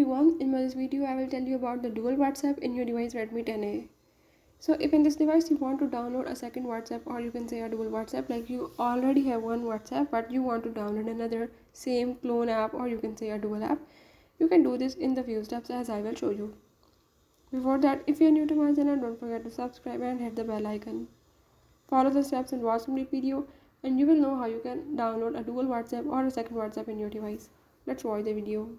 everyone, in this video I will tell you about the dual WhatsApp in your device Redmi 10a. So if in this device you want to download a second WhatsApp, or you can say a dual WhatsApp, like you already have one WhatsApp but you want to download another same clone app, or you can say a dual app, you can do this in the few steps as I will show you. Before that, if you are new to my channel, don't forget to subscribe and hit the bell icon. Follow the steps and watch the video and you will know how you can download a dual WhatsApp or a second WhatsApp in your device. Let's watch the video.